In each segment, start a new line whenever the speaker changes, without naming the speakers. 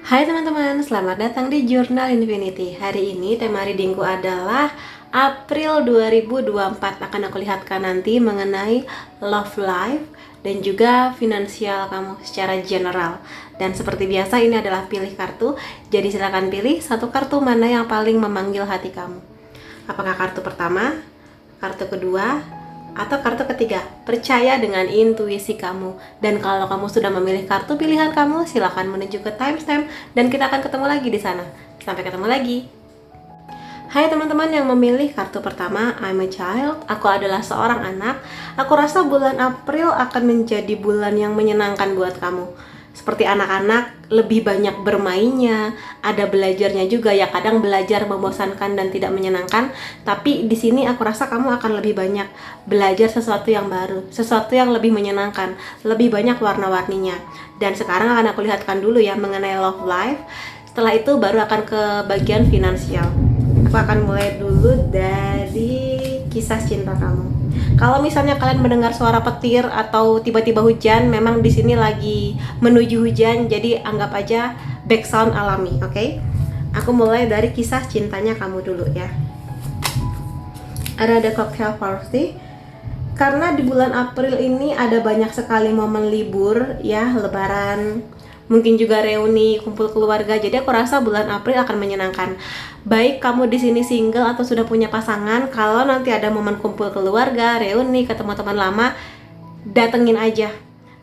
Hai teman-teman, selamat datang di Jurnal Infinity. Hari ini tema readingku adalah April 2024. Akan aku lihatkan nanti mengenai love life dan juga finansial kamu secara general. Dan seperti biasa ini adalah pilih kartu. Jadi silakan pilih satu kartu mana yang paling memanggil hati kamu. Apakah kartu pertama, kartu kedua, atau kartu ketiga? Percaya dengan intuisi kamu. Dan kalau kamu sudah memilih kartu pilihan kamu, silakan menuju ke timestamp dan kita akan ketemu lagi di sana. Sampai ketemu lagi. Hai teman-teman yang memilih kartu pertama, I'm a child. Aku adalah seorang anak. Aku rasa bulan April akan menjadi bulan yang menyenangkan buat kamu. Seperti anak-anak, lebih banyak bermainnya, ada belajarnya juga ya. Kadang belajar membosankan dan tidak menyenangkan, tapi di sini aku rasa kamu akan lebih banyak belajar sesuatu yang baru, sesuatu yang lebih menyenangkan, lebih banyak warna-warninya. Dan sekarang akan aku lihatkan dulu ya mengenai love life. Setelah itu baru akan ke bagian finansial. Aku akan mulai dulu dari kisah cinta kamu. Kalau misalnya kalian mendengar suara petir atau tiba-tiba hujan, memang di sini lagi menuju hujan, jadi anggap aja background alami, oke? Aku mulai dari kisah cintanya kamu dulu ya. Ada cocktail party. Karena di bulan April ini ada banyak sekali momen libur ya, lebaran, mungkin juga reuni, kumpul keluarga. Jadi aku rasa bulan April akan menyenangkan. Baik kamu di sini single atau sudah punya pasangan, kalau nanti ada momen kumpul keluarga, reuni, ketemu teman lama, datengin aja.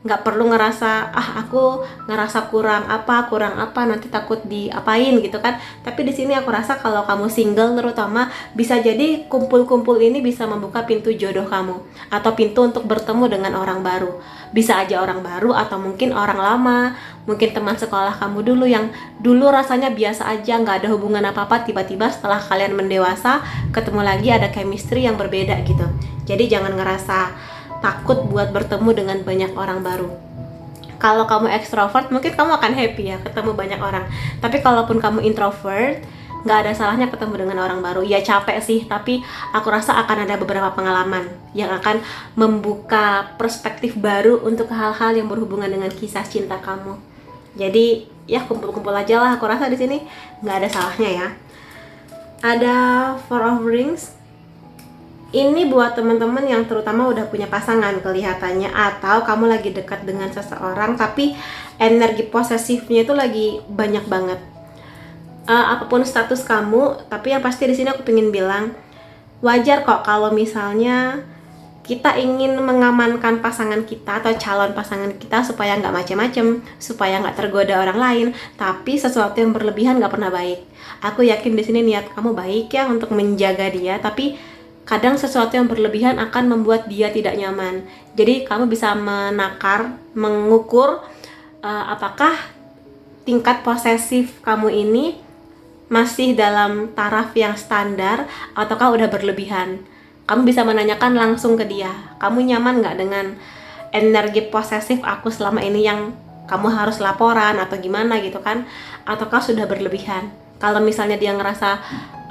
Nggak perlu ngerasa aku ngerasa kurang apa nanti takut diapain gitu kan. Tapi di sini aku rasa kalau kamu single terutama, bisa jadi kumpul-kumpul ini bisa membuka pintu jodoh kamu atau pintu untuk bertemu dengan orang baru. Bisa aja orang baru atau mungkin orang lama, mungkin teman sekolah kamu dulu yang dulu rasanya biasa aja, nggak ada hubungan apa-apa, tiba-tiba setelah kalian mendewasa ketemu lagi ada chemistry yang berbeda gitu. Jadi jangan ngerasa takut buat bertemu dengan banyak orang baru. Kalau kamu ekstrovert mungkin kamu akan happy ya ketemu banyak orang. Tapi kalaupun kamu introvert, nggak ada salahnya ketemu dengan orang baru. Ya capek sih, tapi aku rasa akan ada beberapa pengalaman yang akan membuka perspektif baru untuk hal-hal yang berhubungan dengan kisah cinta kamu. Jadi ya kumpul-kumpul aja lah. Aku rasa di sini nggak ada salahnya ya. Ada Four of Rings. Ini buat teman-teman yang terutama udah punya pasangan kelihatannya, atau kamu lagi dekat dengan seseorang tapi energi posesifnya itu lagi banyak banget. Apapun status kamu, tapi yang pasti di sini aku pengen bilang wajar kok kalau misalnya kita ingin mengamankan pasangan kita atau calon pasangan kita supaya nggak macem-macem, supaya nggak tergoda orang lain. Tapi sesuatu yang berlebihan nggak pernah baik. Aku yakin di sini niat kamu baik ya untuk menjaga dia, tapi kadang sesuatu yang berlebihan akan membuat dia tidak nyaman. Jadi kamu bisa menakar, mengukur apakah tingkat posesif kamu ini masih dalam taraf yang standar ataukah udah berlebihan. Kamu bisa menanyakan langsung ke dia, kamu nyaman nggak dengan energi posesif aku selama ini yang kamu harus laporan atau gimana gitu kan, ataukah sudah berlebihan. Kalau misalnya dia ngerasa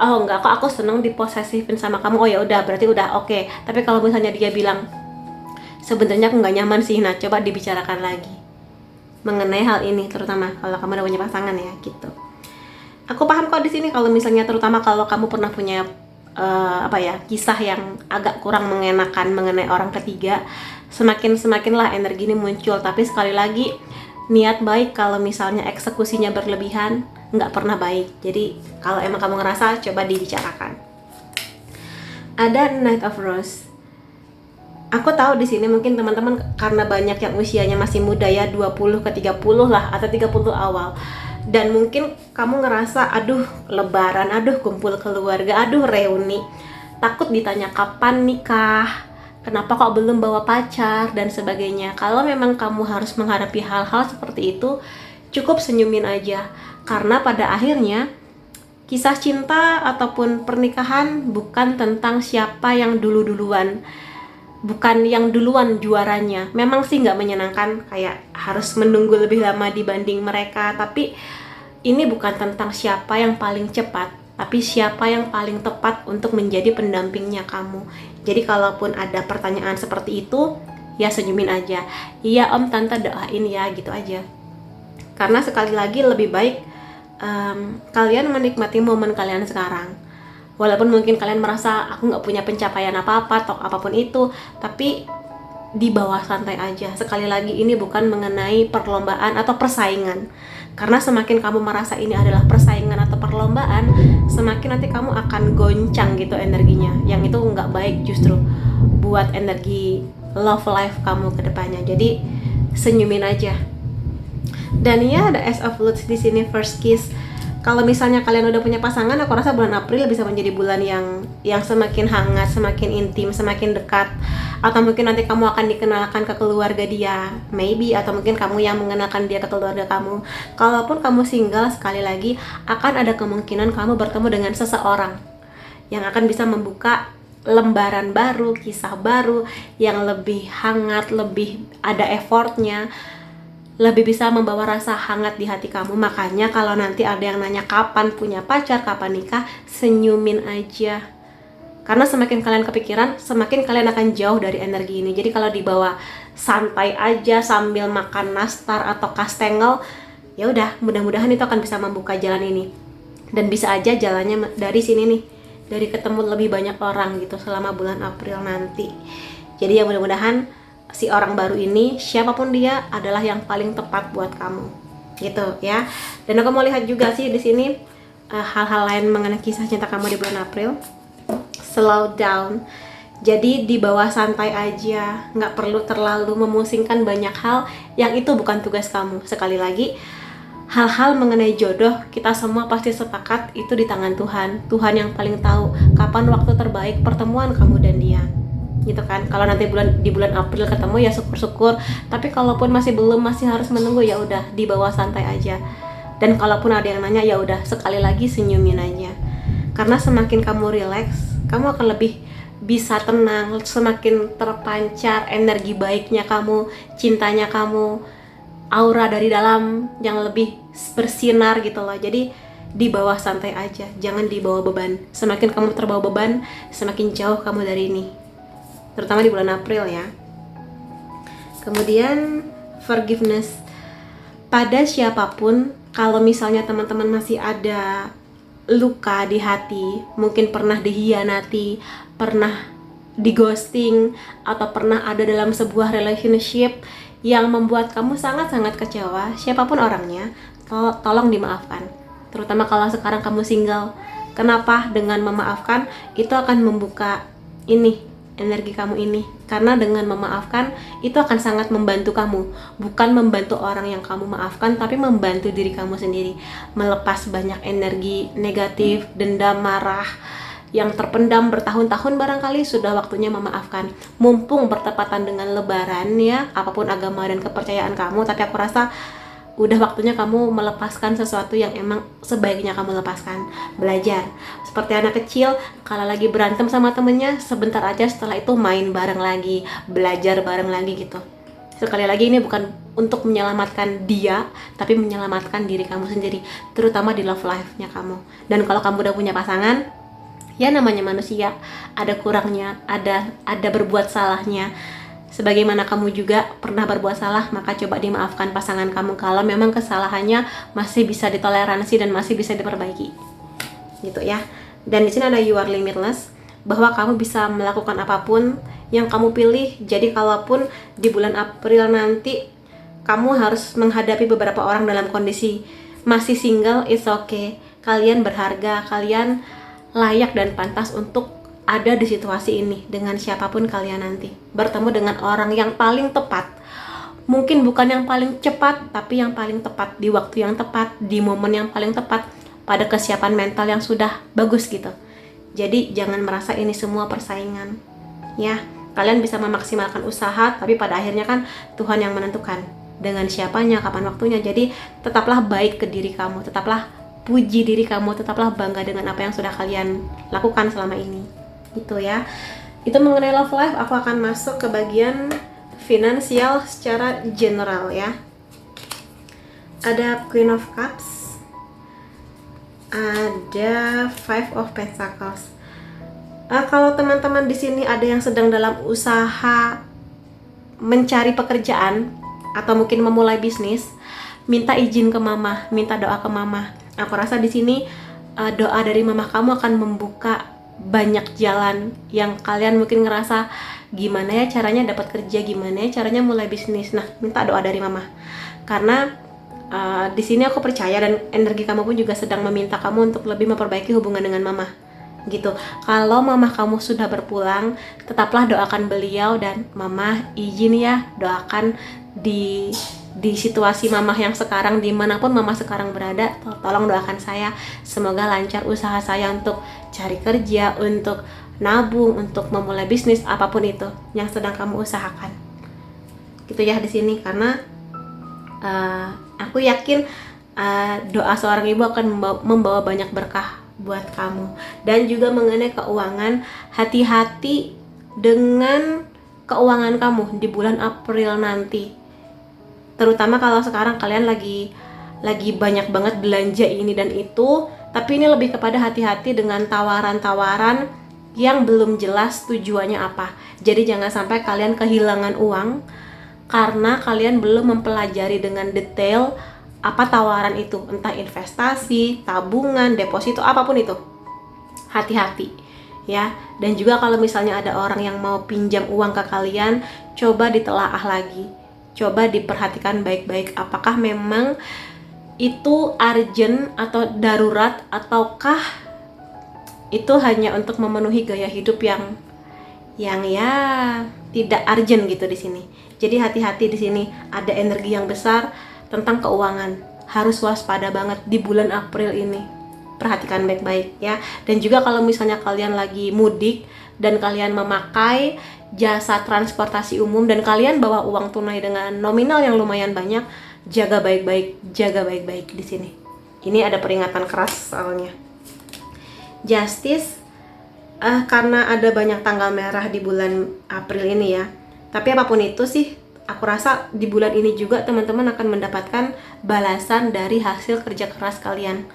oh enggak kok, aku seneng diposesifin sama kamu, oh ya udah berarti udah oke. Tapi kalau misalnya dia bilang sebenarnya aku nggak nyaman sih, nah coba dibicarakan lagi mengenai hal ini, terutama kalau kamu udah punya pasangan ya gitu. Aku paham kok di sini kalau misalnya terutama kalau kamu pernah punya kisah yang agak kurang mengenakan mengenai orang ketiga, semakinlah energi ini muncul. Tapi sekali lagi niat baik kalau misalnya eksekusinya berlebihan nggak pernah baik. Jadi kalau emang kamu ngerasa, coba dibicarakan. Ada Knight of Rose. Aku tahu di sini mungkin teman-teman karena banyak yang usianya masih muda ya, 20 ke 30 lah atau 30 awal. Dan mungkin kamu ngerasa aduh lebaran, aduh kumpul keluarga, aduh reuni, takut ditanya kapan nikah, kenapa kok belum bawa pacar dan sebagainya. Kalau memang kamu harus menghadapi hal-hal seperti itu, cukup senyumin aja. Karena pada akhirnya kisah cinta ataupun pernikahan bukan tentang siapa yang dulu-duluan, bukan yang duluan juaranya. Memang sih nggak menyenangkan, kayak harus menunggu lebih lama dibanding mereka. Tapi ini bukan tentang siapa yang paling cepat, tapi siapa yang paling tepat untuk menjadi pendampingnya kamu. Jadi kalaupun ada pertanyaan seperti itu, ya senyumin aja. Iya om, tante doain ya, gitu aja. Karena sekali lagi lebih baik kalian menikmati momen kalian sekarang. Walaupun mungkin kalian merasa aku nggak punya pencapaian apa-apa atau apapun itu, tapi di bawah santai aja. Sekali lagi ini bukan mengenai perlombaan atau persaingan. Karena semakin kamu merasa ini adalah persaingan atau perlombaan, semakin nanti kamu akan goncang gitu energinya. Yang itu nggak baik justru buat energi love life kamu ke depannya. Jadi senyumin aja. Dan ya ada Ace of Wands di sini, first kiss. Kalau misalnya kalian udah punya pasangan, aku rasa bulan April bisa menjadi bulan yang semakin hangat, semakin intim, semakin dekat. Atau mungkin nanti kamu akan dikenalkan ke keluarga dia, maybe. Atau mungkin kamu yang mengenalkan dia ke keluarga kamu. Kalaupun kamu single, sekali lagi akan ada kemungkinan kamu bertemu dengan seseorang yang akan bisa membuka lembaran baru, kisah baru yang lebih hangat, lebih ada effortnya, lebih bisa membawa rasa hangat di hati kamu. Makanya kalau nanti ada yang nanya kapan punya pacar, kapan nikah, senyumin aja. Karena semakin kalian kepikiran, semakin kalian akan jauh dari energi ini. Jadi kalau dibawa santai aja sambil makan nastar atau kastengel, ya udah, mudah-mudahan itu akan bisa membuka jalan ini. Dan bisa aja jalannya dari sini nih, dari ketemu lebih banyak orang gitu selama bulan April nanti. Jadi ya mudah-mudahan si orang baru ini, siapapun dia, adalah yang paling tepat buat kamu, gitu ya. Dan aku mau lihat juga sih di sini hal-hal lain mengenai kisah cinta kamu di bulan April. Slow down. Jadi di bawah santai aja, nggak perlu terlalu memusingkan banyak hal yang itu bukan tugas kamu. Sekali lagi, hal-hal mengenai jodoh kita semua pasti sepakat itu di tangan Tuhan. Tuhan yang paling tahu kapan waktu terbaik pertemuan kamu dan dia, gitu kan. Kalau nanti di bulan April ketemu ya syukur-syukur, tapi kalaupun masih belum, masih harus menunggu, ya udah di bawah santai aja. Dan kalaupun ada yang nanya, ya udah sekali lagi senyumin aja. Karena semakin kamu relax, kamu akan lebih bisa tenang, semakin terpancar energi baiknya kamu, cintanya kamu, aura dari dalam yang lebih bersinar gitu loh. Jadi di bawah santai aja, jangan dibawa beban. Semakin kamu terbawa beban, semakin jauh kamu dari ini, terutama di bulan April ya. Kemudian forgiveness. Pada siapapun, kalau misalnya teman-teman masih ada luka di hati, mungkin pernah dihianati, pernah di ghosting, atau pernah ada dalam sebuah relationship yang membuat kamu sangat-sangat kecewa, siapapun orangnya, tolong dimaafkan. Terutama kalau sekarang kamu single. Kenapa? Dengan memaafkan itu akan membuka energi kamu ini. Karena dengan memaafkan itu akan sangat membantu kamu. Bukan membantu orang yang kamu maafkan, tapi membantu diri kamu sendiri. Melepas banyak energi negatif, dendam, marah yang terpendam bertahun-tahun, barangkali sudah waktunya memaafkan. Mumpung bertepatan dengan Lebaran ya, apapun agama dan kepercayaan kamu, tapi aku rasa udah waktunya kamu melepaskan sesuatu yang emang sebaiknya kamu lepaskan. Belajar seperti anak kecil, kalau lagi berantem sama temennya, sebentar aja setelah itu main bareng lagi, belajar bareng lagi gitu. Sekali lagi, ini bukan untuk menyelamatkan dia, tapi menyelamatkan diri kamu sendiri, terutama di love life-nya kamu. Dan kalau kamu udah punya pasangan, ya namanya manusia, ada kurangnya, ada berbuat salahnya. Sebagaimana kamu juga pernah berbuat salah, maka coba dimaafkan pasangan kamu kalau memang kesalahannya masih bisa ditoleransi dan masih bisa diperbaiki, gitu ya. Dan di sini ada you are limitless, bahwa kamu bisa melakukan apapun yang kamu pilih. Jadi kalaupun di bulan April nanti kamu harus menghadapi beberapa orang dalam kondisi masih single, it's okay. Kalian berharga, kalian layak dan pantas untuk ada di situasi ini dengan siapapun kalian nanti. Bertemu dengan orang yang paling tepat. Mungkin bukan yang paling cepat, tapi yang paling tepat, di waktu yang tepat, di momen yang paling tepat, pada kesiapan mental yang sudah bagus gitu. Jadi jangan merasa ini semua persaingan ya. Kalian bisa memaksimalkan usaha, tapi pada akhirnya kan Tuhan yang menentukan dengan siapanya, kapan waktunya. Jadi tetaplah baik ke diri kamu, tetaplah puji diri kamu, tetaplah bangga dengan apa yang sudah kalian lakukan selama ini, gitu ya. Itu mengenai love life. Aku akan masuk ke bagian finansial secara general ya. Ada Queen of Cups, ada Five of Pentacles. Kalau teman-teman di sini ada yang sedang dalam usaha mencari pekerjaan atau mungkin memulai bisnis, minta izin ke mama, minta doa ke mama. Aku rasa di sini doa dari mama kamu akan membuka banyak jalan yang kalian mungkin ngerasa gimana ya caranya dapat kerja, gimana ya caranya mulai bisnis. Nah, minta doa dari mama. Karena di sini aku percaya dan energi kamu pun juga sedang meminta kamu untuk lebih memperbaiki hubungan dengan mama. Gitu. Kalau mama kamu sudah berpulang, tetaplah doakan beliau dan mama izin ya doakan di situasi mama yang sekarang, dimanapun mama sekarang berada, tolong doakan saya semoga lancar usaha saya untuk cari kerja, untuk nabung, untuk memulai bisnis apapun itu yang sedang kamu usahakan. Gitu ya di sini, karena aku yakin doa seorang ibu akan membawa banyak berkah buat kamu. Dan juga mengenai keuangan, hati-hati dengan keuangan kamu di bulan April nanti. Terutama kalau sekarang kalian lagi banyak banget belanja ini dan itu, tapi ini lebih kepada hati-hati dengan tawaran-tawaran yang belum jelas tujuannya apa. Jadi jangan sampai kalian kehilangan uang karena kalian belum mempelajari dengan detail apa tawaran itu, entah investasi, tabungan, deposito, apapun itu. Hati-hati ya. Dan juga kalau misalnya ada orang yang mau pinjam uang ke kalian, coba ditelaah lagi, coba diperhatikan baik-baik apakah memang itu urgent atau darurat, ataukah itu hanya untuk memenuhi gaya hidup yang ya tidak urgent gitu di sini. Jadi hati-hati di sini, ada energi yang besar tentang keuangan. Harus waspada banget di bulan April ini. Perhatikan baik-baik ya. Dan juga kalau misalnya kalian lagi mudik dan kalian memakai jasa transportasi umum dan kalian bawa uang tunai dengan nominal yang lumayan banyak, jaga baik-baik di sini. Ini ada peringatan keras soalnya. Justice, karena ada banyak tanggal merah di bulan April ini ya. Tapi apapun itu sih, aku rasa di bulan ini juga teman-teman akan mendapatkan balasan dari hasil kerja keras kalian.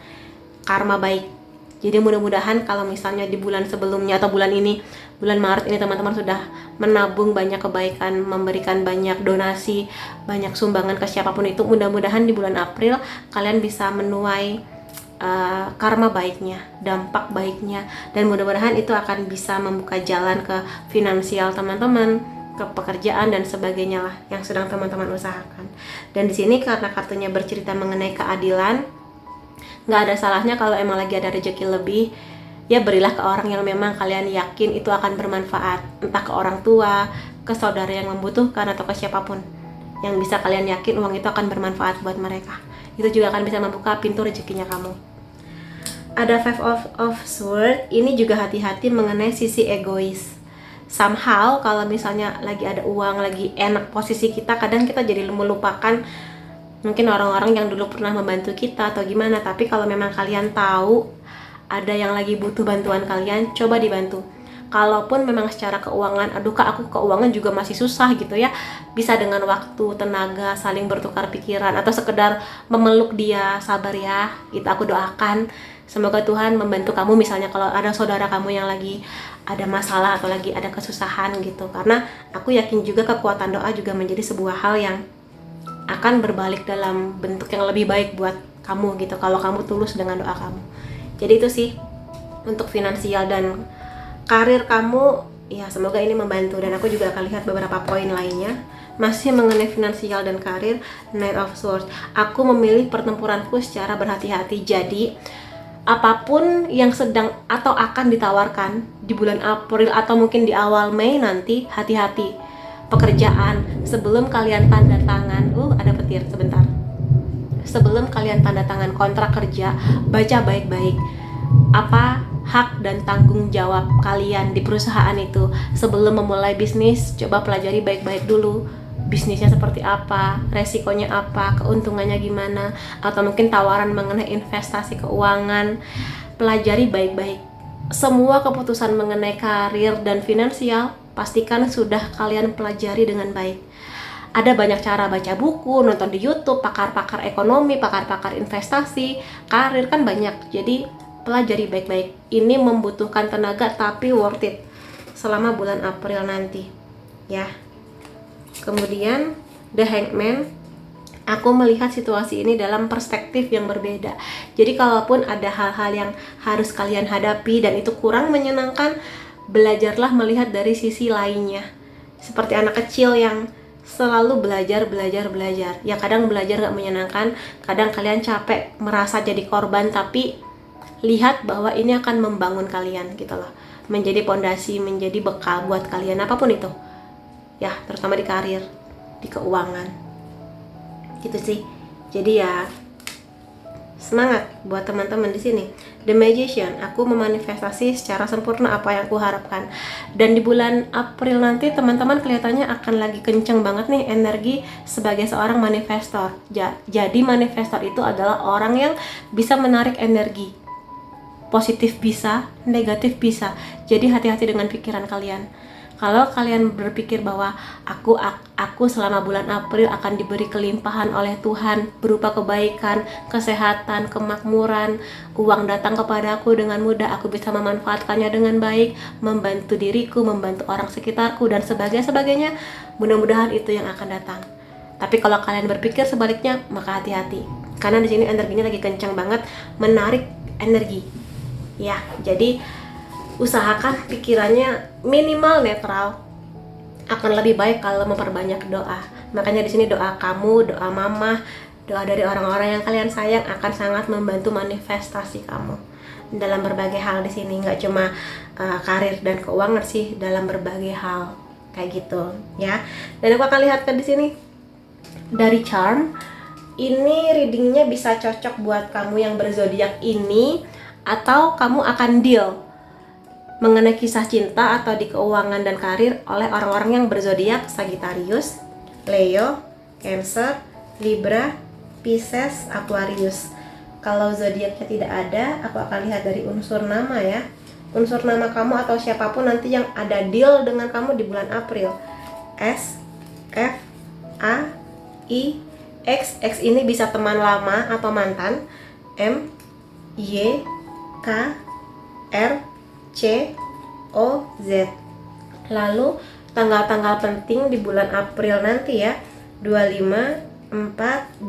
Karma baik. Jadi mudah-mudahan kalau misalnya di bulan sebelumnya atau bulan ini, bulan Maret ini teman-teman sudah menabung banyak kebaikan, memberikan banyak donasi, banyak sumbangan ke siapapun itu, mudah-mudahan di bulan April kalian bisa menuai karma baiknya, dampak baiknya, dan mudah-mudahan itu akan bisa membuka jalan ke finansial teman-teman, ke pekerjaan dan sebagainya lah yang sedang teman-teman usahakan. Dan di sini karena kartunya bercerita mengenai keadilan, nggak ada salahnya kalau emang lagi ada rezeki lebih, ya berilah ke orang yang memang kalian yakin itu akan bermanfaat, entah ke orang tua, ke saudara yang membutuhkan, atau ke siapapun yang bisa kalian yakin uang itu akan bermanfaat buat mereka. Itu juga akan bisa membuka pintu rezekinya kamu. Ada Five of Swords, ini juga hati-hati mengenai sisi egois. Somehow kalau misalnya lagi ada uang, lagi enak posisi kita, kadang kita jadi melupakan mungkin orang-orang yang dulu pernah membantu kita atau gimana. Tapi kalau memang kalian tahu ada yang lagi butuh bantuan kalian, coba dibantu. Kalaupun memang secara keuangan, aduh kak aku keuangan juga masih susah gitu ya, bisa dengan waktu, tenaga, saling bertukar pikiran, atau sekedar memeluk dia, sabar ya, gitu. Aku doakan semoga Tuhan membantu kamu, misalnya kalau ada saudara kamu yang lagi ada masalah atau lagi ada kesusahan gitu. Karena aku yakin juga kekuatan doa juga menjadi sebuah hal yang akan berbalik dalam bentuk yang lebih baik buat kamu gitu, kalau kamu tulus dengan doa kamu. Jadi itu sih untuk finansial dan karir kamu, ya semoga ini membantu. Dan aku juga akan lihat beberapa poin lainnya masih mengenai finansial dan karir. Knight of Swords, aku memilih pertempuranku secara berhati-hati. Jadi apapun yang sedang atau akan ditawarkan di bulan April atau mungkin di awal Mei nanti, hati-hati. Pekerjaan, sebelum kalian tanda tangan, ada petir sebentar. Sebelum kalian tanda tangan kontrak kerja, baca baik-baik apa hak dan tanggung jawab kalian di perusahaan itu. Sebelum memulai bisnis, coba pelajari baik-baik dulu bisnisnya seperti apa, resikonya apa, keuntungannya gimana, atau mungkin tawaran mengenai investasi keuangan. Pelajari baik-baik. Semua keputusan mengenai karir dan finansial pastikan sudah kalian pelajari dengan baik. Ada banyak cara, baca buku, nonton di YouTube, pakar-pakar ekonomi, pakar-pakar investasi, karir kan banyak. Jadi pelajari baik-baik. Ini membutuhkan tenaga tapi worth it selama bulan April nanti ya. Kemudian The Hangman, Aku melihat situasi ini dalam perspektif yang berbeda. Jadi kalaupun ada hal-hal yang harus kalian hadapi dan itu kurang menyenangkan, belajarlah melihat dari sisi lainnya. Seperti anak kecil yang selalu belajar. Ya kadang belajar gak menyenangkan, kadang kalian capek merasa jadi korban, tapi lihat bahwa ini akan membangun kalian gitu loh. Menjadi pondasi, menjadi bekal buat kalian apapun itu. Ya, terutama di karir, di keuangan. Gitu sih. Jadi ya semangat buat teman-teman di sini. The Magician, aku memanifestasi secara sempurna apa yang aku harapkan. Dan di bulan April nanti teman-teman kelihatannya akan lagi kenceng banget nih energi sebagai seorang manifestor. Jadi manifestor itu adalah orang yang bisa menarik energi. Positif bisa, negatif bisa. Jadi hati-hati dengan pikiran kalian. Kalau kalian berpikir bahwa aku selama bulan April akan diberi kelimpahan oleh Tuhan berupa kebaikan, kesehatan, kemakmuran, uang datang kepadaku dengan mudah, aku bisa memanfaatkannya dengan baik, membantu diriku, membantu orang sekitarku dan sebagainya, mudah-mudahan itu yang akan datang. Tapi kalau kalian berpikir sebaliknya, maka hati-hati. Karena di sini energinya lagi kencang banget, menarik energi. Ya, jadi usahakan pikirannya minimal netral. Akan lebih baik kalau memperbanyak doa. Makanya di sini doa kamu, doa mama, doa dari orang-orang yang kalian sayang akan sangat membantu manifestasi kamu dalam berbagai hal di sini. Nggak cuma karir dan keuangan sih, dalam berbagai hal kayak gitu ya. Dan aku akan lihatkan di sini dari charm. Ini readingnya bisa cocok buat kamu yang berzodiak ini, atau kamu akan deal mengenai kisah cinta atau di keuangan dan karir oleh orang-orang yang berzodiak Sagittarius, Leo, Cancer, Libra, Pisces, Aquarius. Kalau zodiaknya tidak ada, aku akan lihat dari unsur nama ya. Unsur nama kamu atau siapapun nanti yang ada deal dengan kamu di bulan April. S, F, A, I, X. X ini bisa teman lama atau mantan. M, Y, K, R, C, O, Z. Lalu tanggal-tanggal penting di bulan April nanti ya, 25, 4, 18,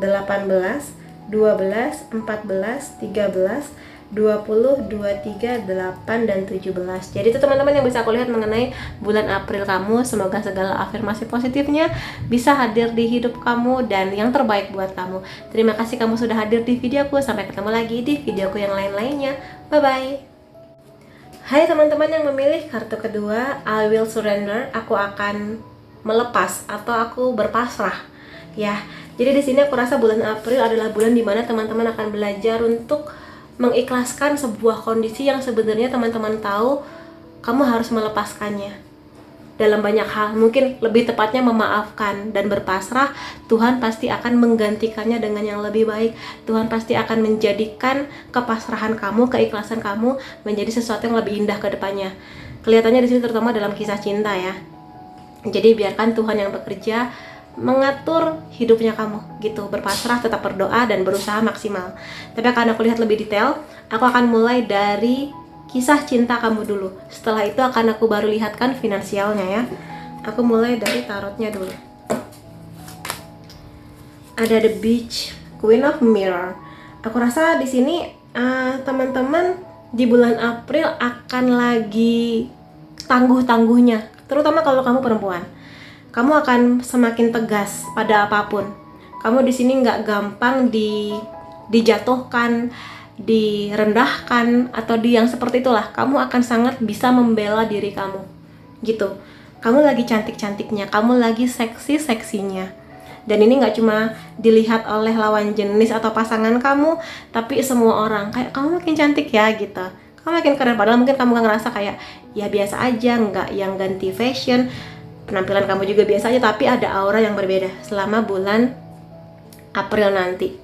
12, 14, 13, 20, 23, 8, dan 17. Jadi itu teman-teman yang bisa aku lihat mengenai bulan April kamu. Semoga segala afirmasi positifnya bisa hadir di hidup kamu dan yang terbaik buat kamu. Terima kasih kamu sudah hadir di videoku. Sampai ketemu lagi di videoku yang lain-lainnya. Bye-bye. Hai teman-teman yang memilih kartu kedua, I will surrender. Aku akan melepas atau aku berpasrah. Ya, jadi di sini aku rasa bulan April adalah bulan dimana teman-teman akan belajar untuk mengikhlaskan sebuah kondisi yang sebenarnya teman-teman tahu kamu harus melepaskannya. Dalam banyak hal, mungkin lebih tepatnya memaafkan dan berpasrah. Tuhan pasti akan menggantikannya dengan yang lebih baik. Tuhan pasti akan menjadikan kepasrahan kamu, keikhlasan kamu menjadi sesuatu yang lebih indah ke depannya. Kelihatannya di sini terutama dalam kisah cinta ya. Jadi biarkan Tuhan yang bekerja mengatur hidupnya kamu gitu. Berpasrah, tetap berdoa dan berusaha maksimal. Tapi karena aku lihat lebih detail, aku akan mulai dari kisah cinta kamu dulu. Setelah itu akan aku baru lihatkan finansialnya ya. Aku mulai dari tarotnya dulu. Ada The Beach, Queen of Mirror. Aku rasa di sini teman-teman di bulan April akan lagi tangguh-tangguhnya, terutama kalau kamu perempuan. Kamu akan semakin tegas pada apapun. Kamu di sini nggak gampang dijatuhkan, direndahkan, atau yang seperti itulah. Kamu akan sangat bisa membela diri kamu gitu. Kamu lagi cantik-cantiknya, kamu lagi seksi-seksinya. Dan ini gak cuma dilihat oleh lawan jenis atau pasangan kamu, tapi semua orang kayak kamu makin cantik ya gitu, kamu makin keren. Padahal mungkin kamu gak ngerasa kayak ya biasa aja, nggak yang ganti fashion, penampilan kamu juga biasa aja, tapi ada aura yang berbeda selama bulan April nanti.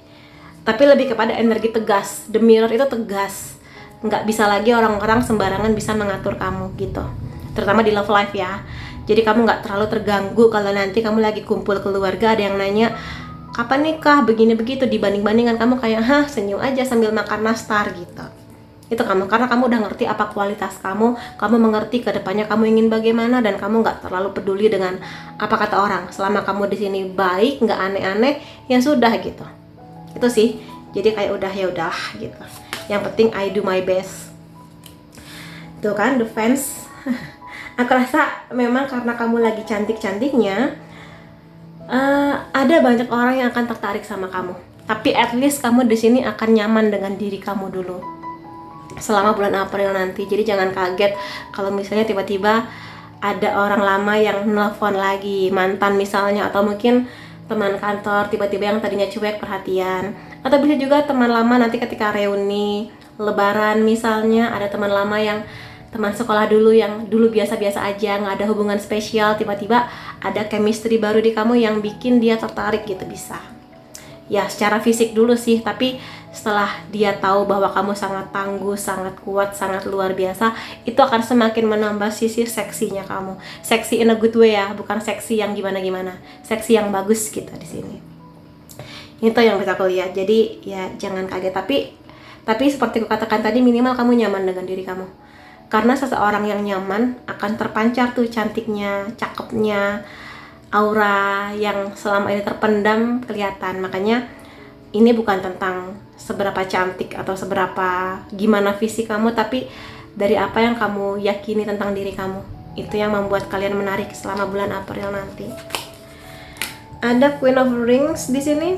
Tapi lebih kepada energi tegas. The Mirror itu tegas. Nggak bisa lagi orang-orang sembarangan bisa mengatur kamu gitu. Terutama di love life ya. Jadi kamu nggak terlalu terganggu kalau nanti kamu lagi kumpul keluarga, ada yang nanya, kapan nikah, begini begitu, dibanding-bandingkan kamu kayak, senyum aja sambil makan nastar gitu. itu kamu, karena kamu udah ngerti apa kualitas kamu mengerti ke depannya kamu ingin bagaimana, dan kamu nggak terlalu peduli dengan apa kata orang. Selama kamu di sini baik, nggak aneh-aneh, ya sudah gitu. Itu sih, jadi kayak udah ya udah gitu. Yang penting I do my best. Tuh kan, the fans. Aku rasa memang karena kamu lagi cantik-cantiknya, ada banyak orang yang akan tertarik sama kamu. Tapi at least kamu di sini akan nyaman dengan diri kamu dulu selama bulan April nanti. Jadi jangan kaget kalau misalnya tiba-tiba ada orang lama yang nelfon lagi, mantan misalnya, atau mungkin teman kantor tiba-tiba yang tadinya cuek perhatian. Atau bisa juga teman lama nanti ketika reuni lebaran misalnya, ada teman lama yang teman sekolah dulu yang dulu biasa-biasa aja, nggak ada hubungan spesial, tiba-tiba ada chemistry baru di kamu yang bikin dia tertarik gitu. Bisa ya secara fisik dulu sih, tapi setelah dia tahu bahwa kamu sangat tangguh, sangat kuat, sangat luar biasa, itu akan semakin menambah sisi seksinya kamu. Seksi in a good way ya, bukan seksi yang gimana-gimana, seksi yang bagus gitu di sini. Itu yang bisa aku lihat. Jadi ya jangan kaget, tapi seperti aku katakan tadi, minimal kamu nyaman dengan diri kamu. Karena seseorang yang nyaman akan terpancar tuh cantiknya, cakepnya, aura yang selama ini terpendam kelihatan. Makanya ini bukan tentang seberapa cantik atau seberapa gimana fisik kamu, tapi dari apa yang kamu yakini tentang diri kamu. Itu yang membuat kalian menarik selama bulan April nanti. Ada Queen of Rings di sini.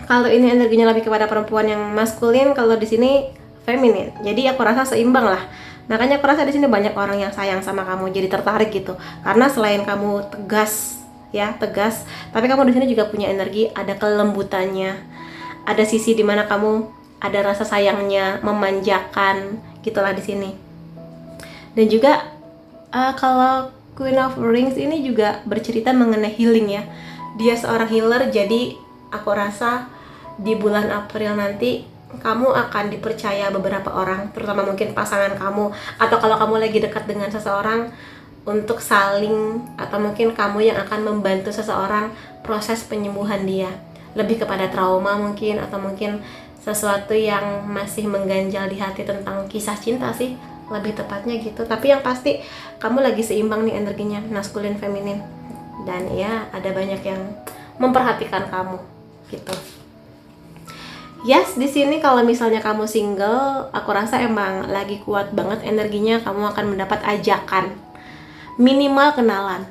Kalau ini energinya lebih kepada perempuan yang maskulin, kalau di sini feminin. Jadi aku rasa seimbang lah. Makanya aku rasa di sini banyak orang yang sayang sama kamu, jadi tertarik gitu. Karena selain kamu tegas, tapi kamu di sini juga punya energi, ada kelembutannya, ada sisi dimana kamu ada rasa sayangnya, memanjakan, gitulah di sini. Dan juga kalau Queen of Rings ini juga bercerita mengenai healing ya. Dia seorang healer, jadi aku rasa di bulan April nanti kamu akan dipercaya beberapa orang, terutama mungkin pasangan kamu, atau kalau kamu lagi dekat dengan seseorang, untuk saling, atau mungkin kamu yang akan membantu seseorang proses penyembuhan dia, lebih kepada trauma mungkin, atau mungkin sesuatu yang masih mengganjal di hati tentang kisah cinta sih, lebih tepatnya gitu. Tapi yang pasti kamu lagi seimbang nih energinya, maskulin feminin, dan ya ada banyak yang memperhatikan kamu gitu. Yes, di sini kalau misalnya kamu single, aku rasa emang lagi kuat banget energinya. Kamu akan mendapat ajakan, minimal kenalan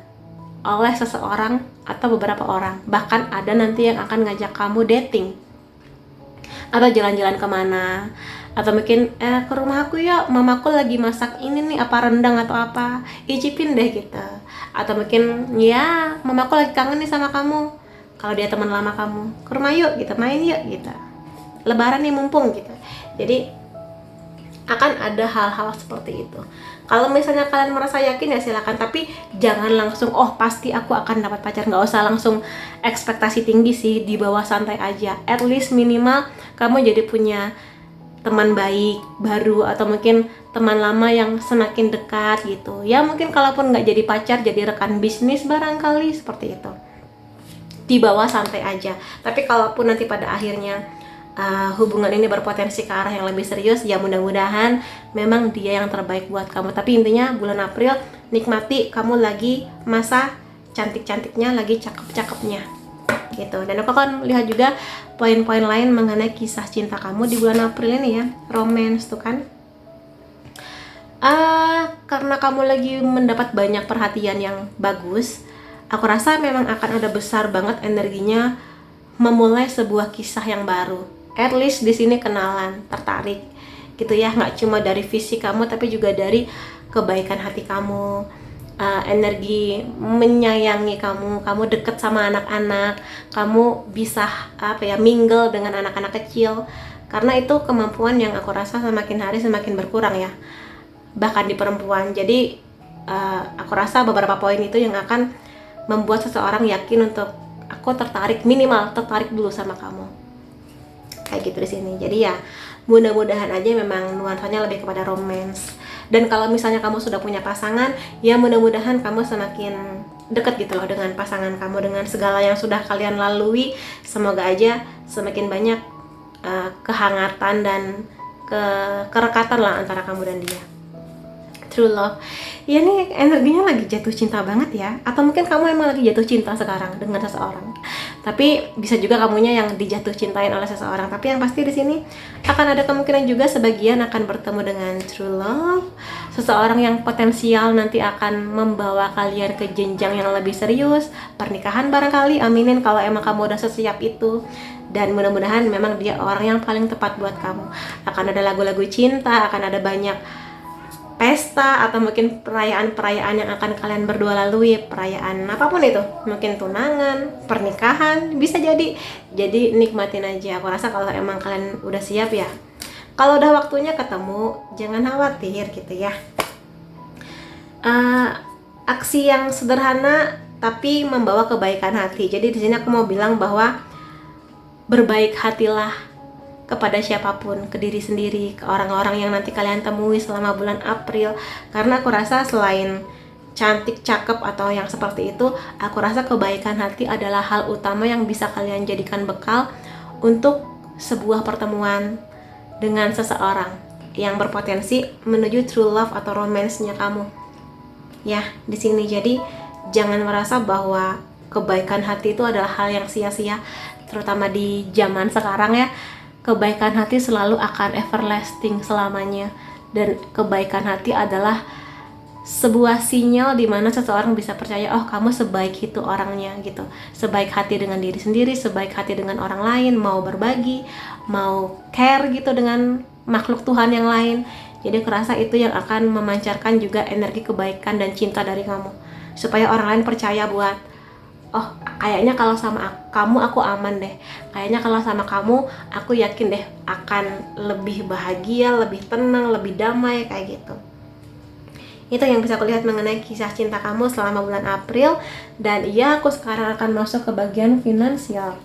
oleh seseorang atau beberapa orang. Bahkan ada nanti yang akan ngajak kamu dating atau jalan-jalan kemana, atau mungkin ke rumah aku yuk, mamaku lagi masak ini nih, apa rendang atau apa, icipin deh gitu. Atau mungkin ya mamaku lagi kangen nih sama kamu, kalau dia teman lama kamu, ke rumah yuk gitu, main yuk gitu, lebaran nih mumpung gitu. Jadi akan ada hal-hal seperti itu. Kalau misalnya kalian merasa yakin ya silakan, tapi jangan langsung oh pasti aku akan dapat pacar. Nggak usah langsung ekspektasi tinggi sih, di bawah santai aja. At least minimal kamu jadi punya teman baik baru, atau mungkin teman lama yang semakin dekat gitu ya. Mungkin kalaupun nggak jadi pacar, jadi rekan bisnis barangkali, seperti itu. Di bawah santai aja. Tapi kalaupun nanti pada akhirnya hubungan ini berpotensi ke arah yang lebih serius, ya mudah-mudahan memang dia yang terbaik buat kamu. Tapi intinya bulan April nikmati, kamu lagi masa cantik-cantiknya, lagi cakep-cakepnya gitu. Dan aku akan lihat juga poin-poin lain mengenai kisah cinta kamu di bulan April ini ya. Romance tuh kan, karena kamu lagi mendapat banyak perhatian yang bagus, aku rasa memang akan ada besar banget energinya memulai sebuah kisah yang baru. At least di sini kenalan, tertarik gitu ya, nggak cuma dari fisik kamu, tapi juga dari kebaikan hati kamu, energi menyayangi kamu deket sama anak-anak, kamu bisa mingle dengan anak-anak kecil. Karena itu kemampuan yang aku rasa semakin hari semakin berkurang ya, bahkan di perempuan. Jadi aku rasa beberapa poin itu yang akan membuat seseorang yakin untuk aku tertarik, minimal tertarik dulu sama kamu, kayak gitu di sini. Jadi ya mudah-mudahan aja memang nuansanya lebih kepada romance. Dan kalau misalnya kamu sudah punya pasangan, ya mudah-mudahan kamu semakin dekat gitu loh dengan pasangan kamu, dengan segala yang sudah kalian lalui. Semoga aja semakin banyak kehangatan dan kerekatan lah antara kamu dan dia. True love. Ya nih energinya lagi jatuh cinta banget ya. Atau mungkin kamu emang lagi jatuh cinta sekarang dengan seseorang. Tapi bisa juga kamunya yang dijatuh cintain oleh seseorang. Tapi yang pasti di sini akan ada kemungkinan juga sebagian akan bertemu dengan true love. Seseorang yang potensial nanti akan membawa kalian ke jenjang yang lebih serius, pernikahan barangkali. Aminin kalau emang kamu udah sesiap itu. Dan mudah-mudahan memang dia orang yang paling tepat buat kamu. Akan ada lagu-lagu cinta, akan ada banyak pesta atau mungkin perayaan-perayaan yang akan kalian berdua lalui, perayaan apapun itu, mungkin tunangan, pernikahan, bisa jadi nikmatin aja. Aku rasa kalau emang kalian udah siap ya, kalau udah waktunya ketemu, jangan khawatir gitu ya. Aksi yang sederhana tapi membawa kebaikan hati. Jadi di sini aku mau bilang bahwa berbaik hatilah kepada siapapun, ke diri sendiri, ke orang-orang yang nanti kalian temui selama bulan April. Karena aku rasa selain cantik, cakep, atau yang seperti itu, aku rasa kebaikan hati adalah hal utama yang bisa kalian jadikan bekal untuk sebuah pertemuan dengan seseorang yang berpotensi menuju true love atau romance-nya kamu. Ya, di sini jadi jangan merasa bahwa kebaikan hati itu adalah hal yang sia-sia, terutama di zaman sekarang ya. Kebaikan hati selalu akan everlasting selamanya, dan kebaikan hati adalah sebuah sinyal di mana seseorang bisa percaya, oh kamu sebaik itu orangnya gitu. Sebaik hati dengan diri sendiri, sebaik hati dengan orang lain, mau berbagi, mau care gitu dengan makhluk Tuhan yang lain. Jadi kerasa itu yang akan memancarkan juga energi kebaikan dan cinta dari kamu, supaya orang lain percaya buat, oh kayaknya kalau sama kamu aku aman deh, kayaknya kalau sama kamu aku yakin deh akan lebih bahagia, lebih tenang, lebih damai, kayak gitu. Itu yang bisa aku lihat mengenai kisah cinta kamu selama bulan April. Dan iya, aku sekarang akan masuk ke bagian finansial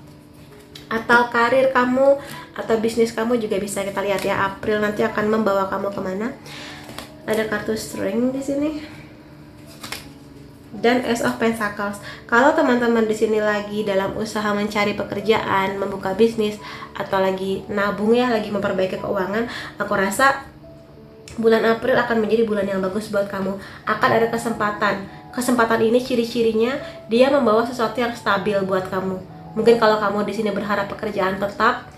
atau karir kamu atau bisnis kamu juga bisa kita lihat ya. April nanti akan membawa kamu kemana. Ada kartu string di sini dan Ace of Pentacles. Kalau teman-teman di sini lagi dalam usaha mencari pekerjaan, membuka bisnis, atau lagi nabung ya, lagi memperbaiki keuangan, aku rasa bulan April akan menjadi bulan yang bagus buat kamu. Akan ada kesempatan. Kesempatan ini ciri-cirinya dia membawa sesuatu yang stabil buat kamu. Mungkin kalau kamu di sini berharap pekerjaan tetap,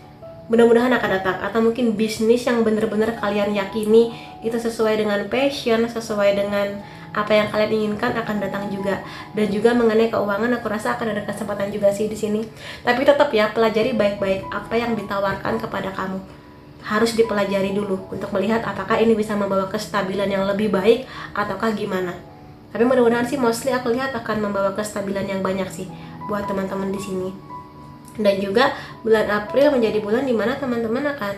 mudah-mudahan akan datang. Atau mungkin bisnis yang benar-benar kalian yakini itu sesuai dengan passion, sesuai dengan apa yang kalian inginkan, akan datang juga. Dan juga mengenai keuangan, aku rasa akan ada kesempatan juga sih di sini. Tapi tetap ya, pelajari baik-baik apa yang ditawarkan kepada kamu. Harus dipelajari dulu untuk melihat apakah ini bisa membawa kestabilan yang lebih baik ataukah gimana. Tapi mudah-mudahan sih mostly aku lihat akan membawa kestabilan yang banyak sih buat teman-teman di sini. Dan juga bulan April menjadi bulan dimana teman-teman akan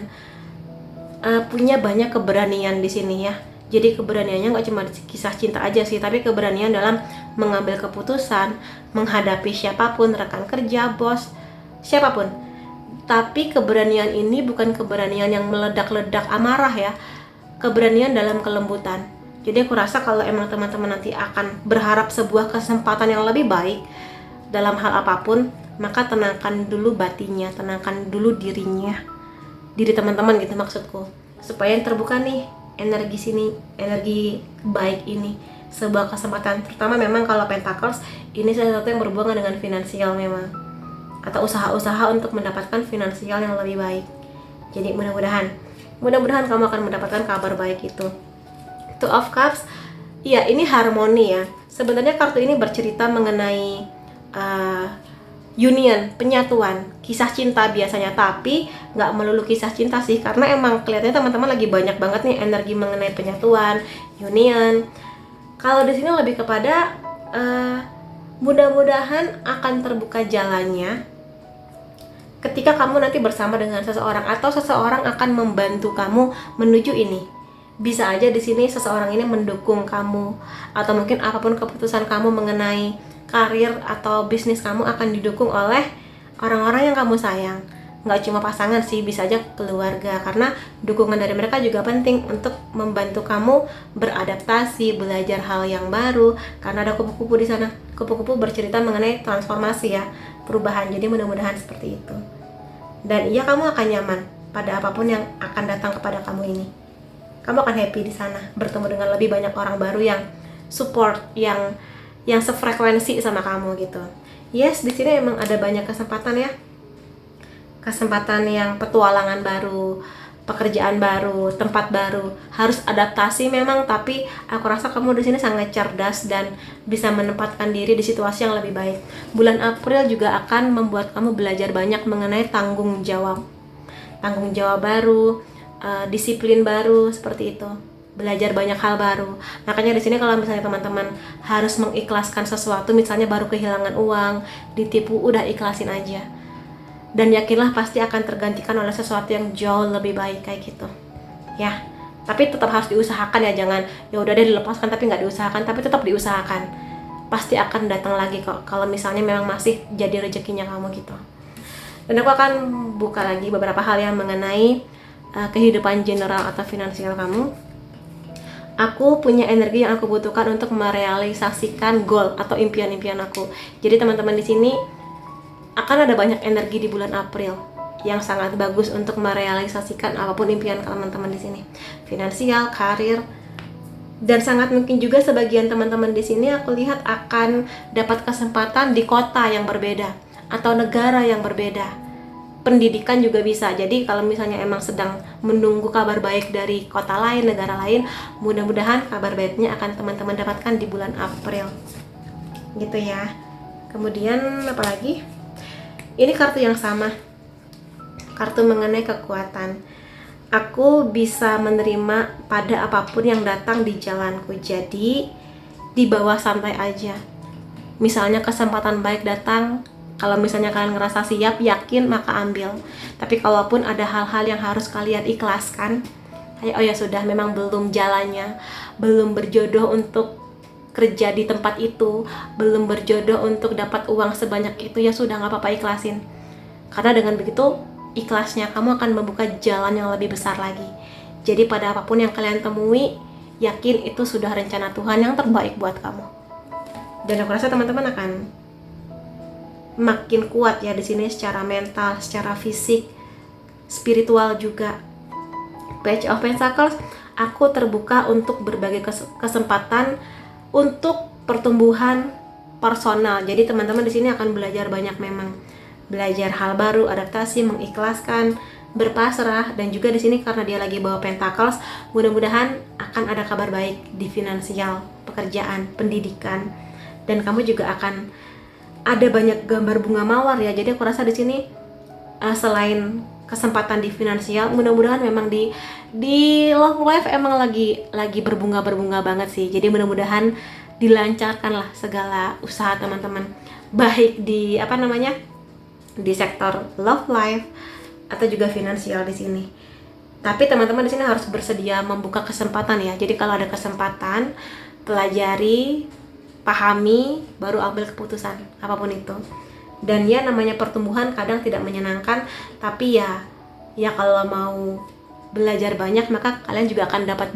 punya banyak keberanian di sini ya. Jadi keberaniannya nggak cuma kisah cinta aja sih, tapi keberanian dalam mengambil keputusan, menghadapi siapapun, rekan kerja, bos, siapapun. Tapi keberanian ini bukan keberanian yang meledak-ledak amarah ya. Keberanian dalam kelembutan. Jadi aku rasa kalau emang teman-teman nanti akan berharap sebuah kesempatan yang lebih baik dalam hal apapun, maka tenangkan dulu batinnya, tenangkan dulu dirinya, diri teman-teman gitu maksudku, supaya yang terbuka nih energi sini, energi baik ini, sebuah kesempatan. Terutama memang kalau Pentacles ini sesuatu yang berhubungan dengan finansial memang, atau usaha-usaha untuk mendapatkan finansial yang lebih baik. Jadi mudah-mudahan kamu akan mendapatkan kabar baik itu. Two of Cups, iya ini harmoni ya. Sebenarnya kartu ini bercerita mengenai union, penyatuan, kisah cinta biasanya, tapi nggak melulu kisah cinta sih, karena emang kelihatannya teman-teman lagi banyak banget nih energi mengenai penyatuan, union. Kalau di sini lebih kepada mudah-mudahan akan terbuka jalannya ketika kamu nanti bersama dengan seseorang, atau seseorang akan membantu kamu menuju ini. Bisa aja di sini seseorang ini mendukung kamu, atau mungkin apapun keputusan kamu mengenai karir atau bisnis kamu akan didukung oleh orang-orang yang kamu sayang. Nggak cuma pasangan sih, bisa aja keluarga, karena dukungan dari mereka juga penting untuk membantu kamu beradaptasi, belajar hal yang baru. Karena ada kupu-kupu di sana. Kupu-kupu bercerita mengenai transformasi ya, perubahan. Jadi mudah-mudahan seperti itu. Dan iya, kamu akan nyaman pada apapun yang akan datang kepada kamu ini. Kamu akan happy di sana, bertemu dengan lebih banyak orang baru yang support, yang sefrekuensi sama kamu gitu. Yes, di sini emang ada banyak kesempatan ya. Kesempatan yang petualangan baru, pekerjaan baru, tempat baru, harus adaptasi memang, tapi aku rasa kamu di sini sangat cerdas dan bisa menempatkan diri di situasi yang lebih baik. Bulan April juga akan membuat kamu belajar banyak mengenai tanggung jawab baru, disiplin baru, seperti itu. Belajar banyak hal baru. Makanya di sini kalau misalnya teman-teman harus mengikhlaskan sesuatu, misalnya baru kehilangan uang, ditipu, udah ikhlasin aja. Dan yakinlah pasti akan tergantikan oleh sesuatu yang jauh lebih baik kayak gitu. Ya. Tapi tetap harus diusahakan ya, jangan ya udah deh dilepaskan tapi nggak diusahakan, tapi tetap diusahakan. Pasti akan datang lagi kok kalau misalnya memang masih jadi rezekinya kamu gitu. Dan aku akan buka lagi beberapa hal yang mengenai kehidupan general atau finansial kamu. Aku punya energi yang aku butuhkan untuk merealisasikan goal atau impian-impian aku. Jadi teman-teman di sini akan ada banyak energi di bulan April yang sangat bagus untuk merealisasikan apapun impian teman-teman di sini. Finansial, karir, dan sangat mungkin juga sebagian teman-teman di sini aku lihat akan dapat kesempatan di kota yang berbeda atau negara yang berbeda. Pendidikan juga bisa. Jadi kalau misalnya emang sedang menunggu kabar baik dari kota lain, negara lain, mudah-mudahan kabar baiknya akan teman-teman dapatkan di bulan April. Gitu ya. Kemudian apa lagi? Ini kartu yang sama. Kartu mengenai kekuatan. Aku bisa menerima pada apapun yang datang di jalanku. Jadi dibawa santai aja. Misalnya kesempatan baik datang, kalau misalnya kalian ngerasa siap, yakin, maka ambil. Tapi kalaupun ada hal-hal yang harus kalian ikhlaskan, oh ya sudah, memang belum jalannya, belum berjodoh untuk kerja di tempat itu, belum berjodoh untuk dapat uang sebanyak itu, ya sudah, nggak apa-apa, ikhlasin. Karena dengan begitu, ikhlasnya kamu akan membuka jalan yang lebih besar lagi. Jadi pada apapun yang kalian temui, yakin itu sudah rencana Tuhan yang terbaik buat kamu. Dan aku rasa teman-teman akan makin kuat ya di sini secara mental, secara fisik, spiritual juga. Page of Pentacles, aku terbuka untuk berbagai kesempatan untuk pertumbuhan personal. Jadi teman-teman di sini akan belajar banyak memang. Belajar hal baru, adaptasi, mengikhlaskan, berpasrah, dan juga di sini karena dia lagi bawa Pentacles, mudah-mudahan akan ada kabar baik di finansial, pekerjaan, pendidikan, dan kamu juga akan ada banyak gambar bunga mawar ya. Jadi aku rasa di sini selain kesempatan di finansial, mudah-mudahan memang di love life emang lagi berbunga banget sih. Jadi mudah-mudahan dilancarkanlah segala usaha teman-teman, baik di di sektor love life atau juga finansial di sini. Tapi teman-teman di sini harus bersedia membuka kesempatan ya. Jadi kalau ada kesempatan, pelajari, pahami, baru ambil keputusan apapun itu. Dan ya namanya pertumbuhan kadang tidak menyenangkan, tapi ya kalau mau belajar banyak maka kalian juga akan dapat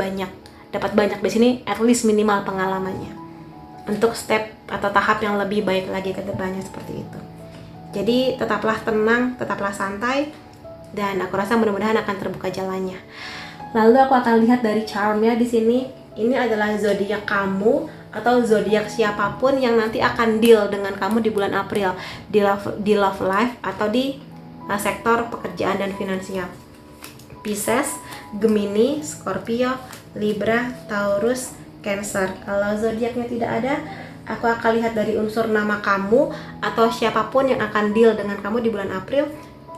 banyak di sini, at least minimal pengalamannya untuk step atau tahap yang lebih baik lagi ke depannya, seperti itu. Jadi tetaplah tenang, tetaplah santai, dan aku rasa mudah-mudahan akan terbuka jalannya. Lalu aku akan lihat dari charmnya di sini. Ini adalah zodiak kamu atau zodiak siapapun yang nanti akan deal dengan kamu di bulan April, di love life atau di sektor pekerjaan dan finansial. Pisces, Gemini, Scorpio, Libra, Taurus, Cancer. Kalau zodiaknya tidak ada, aku akan lihat dari unsur nama kamu atau siapapun yang akan deal dengan kamu di bulan April.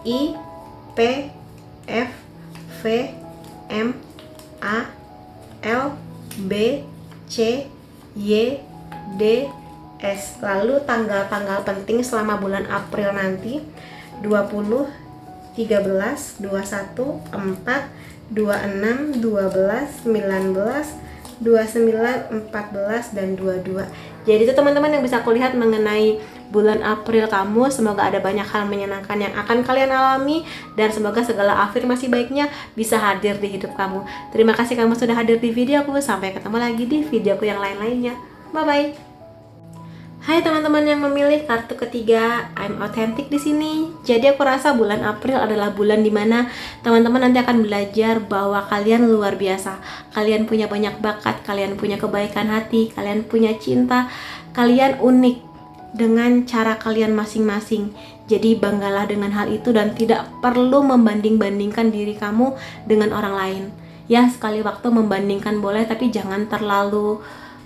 I, P, F, V, M, A, L, B, C, Y, D, S. Lalu tanggal-tanggal penting selama bulan April nanti 20, 13, 21, 4, 26, 12, 19, 29, 14, dan 22. Jadi itu teman-teman yang bisa aku lihat mengenai bulan April kamu. Semoga ada banyak hal menyenangkan yang akan kalian alami, dan semoga segala afirmasi baiknya bisa hadir di hidup kamu. Terima kasih kamu sudah hadir di video aku. Sampai ketemu lagi di videoku yang lain-lainnya. Bye-bye. Hai teman-teman yang memilih kartu ketiga, I'm authentic di sini. Jadi aku rasa bulan April adalah bulan dimana teman-teman nanti akan belajar bahwa kalian luar biasa. Kalian punya banyak bakat, kalian punya kebaikan hati, kalian punya cinta, kalian unik dengan cara kalian masing-masing. Jadi banggalah dengan hal itu dan tidak perlu membanding-bandingkan diri kamu dengan orang lain. Ya, sekali waktu membandingkan boleh, tapi jangan terlalu